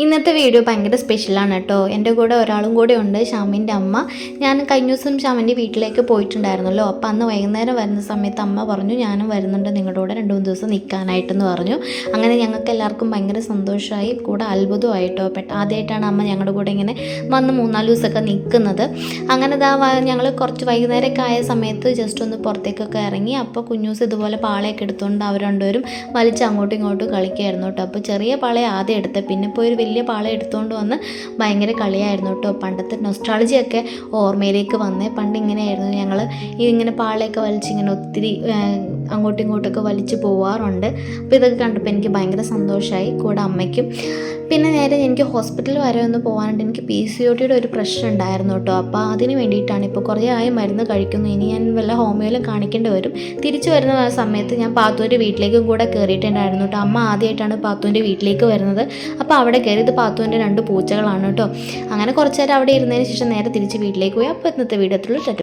ഇന്നത്തെ വീഡിയോ ഭയങ്കര സ്പെഷ്യലാണ് കേട്ടോ. എൻ്റെ കൂടെ ഒരാളും കൂടെ ഉണ്ട്, ഷാമിൻ്റെ അമ്മ. ഞാൻ കഴിഞ്ഞ ദിവസം ഷാമിൻ്റെ വീട്ടിലേക്ക് പോയിട്ടുണ്ടായിരുന്നല്ലോ. അപ്പോൾ അന്ന് വൈകുന്നേരം വരുന്ന സമയത്ത് അമ്മ പറഞ്ഞു ഞാനും വരുന്നുണ്ട് നിങ്ങളുടെ കൂടെ 2-3 ദിവസം നിൽക്കാനായിട്ടെന്ന് പറഞ്ഞു. അങ്ങനെ ഞങ്ങൾക്ക് എല്ലാവർക്കും ഭയങ്കര സന്തോഷമായി, കൂടെ അത്ഭുതമായിട്ടോ. ആദ്യമായിട്ടാണ് അമ്മ ഞങ്ങളുടെ കൂടെ ഇങ്ങനെ വന്ന് 3-4 ദിവസമൊക്കെ നിൽക്കുന്നത്. അങ്ങനെ ഞങ്ങൾ കുറച്ച് വൈകുന്നേരമൊക്കെ ആയ സമയത്ത് ജസ്റ്റ് ഒന്ന് പുറത്തേക്കൊക്കെ ഇറങ്ങി. അപ്പോൾ കുഞ്ഞൂസ് ഇതുപോലെ പാളയൊക്കെ എടുത്തുകൊണ്ട് അവർ രണ്ടുപേരും വലിച്ച് അങ്ങോട്ടും ഇങ്ങോട്ടും കളിക്കുകയായിരുന്നു കേട്ടോ. അപ്പോൾ ചെറിയ പാളയെ ആദ്യം എടുത്ത്, പിന്നെ ഇപ്പോൾ ഒരു വലിയ പാള എടുത്തുകൊണ്ട് വന്ന് ഭയങ്കര കളിയായിരുന്നു കേട്ടോ. പണ്ടത്തെ നൊസ്റ്റാൾജിയൊക്കെ ഓർമ്മയിലേക്ക് വന്നേ. പണ്ട് ഇങ്ങനെയായിരുന്നു, ഞങ്ങൾ ഇങ്ങനെ പാളയൊക്കെ വലിച്ചിങ്ങനെ ഒത്തിരി അങ്ങോട്ടും ഇങ്ങോട്ടൊക്കെ വലിച്ച് പോവാറുണ്ട്. അപ്പോൾ ഇതൊക്കെ കണ്ടപ്പോൾ എനിക്ക് ഭയങ്കര സന്തോഷമായി, കൂടെ അമ്മയ്ക്കും. പിന്നെ നേരെ എനിക്ക് ഹോസ്പിറ്റലിൽ വരെ ഒന്ന് പോകാനുണ്ട്. എനിക്ക് PCOD ഒരു പ്രശ്നം ഉണ്ടായിരുന്നു കേട്ടോ. അപ്പോൾ അതിന് വേണ്ടിയിട്ടാണ് ഇപ്പോൾ കുറേ ആയി മരുന്ന് കഴിക്കുന്നു. ഇനി ഞാൻ വല്ല ഹോമിയോയിലും കാണിക്കേണ്ടി വരും. തിരിച്ചു വരുന്ന സമയത്ത് ഞാൻ പാത്തുവിൻ്റെ വീട്ടിലേക്കും കൂടെ കയറിയിട്ടുണ്ടായിരുന്നു കേട്ടോ. അമ്മ ആദ്യമായിട്ടാണ് പാത്തുവിൻ്റെ വീട്ടിലേക്ക് വരുന്നത്. അപ്പോൾ അവിടെ കയറി, ഇത് പാത്തുവിൻ്റെ 2 പൂച്ചകളാണ് കേട്ടോ. അങ്ങനെ കുറച്ച് നേരം അവിടെ ഇരുന്നതിന് ശേഷം നേരെ തിരിച്ച് വീട്ടിലേക്ക് പോയി. അപ്പോൾ ഇന്നത്തെ വീഡിയോ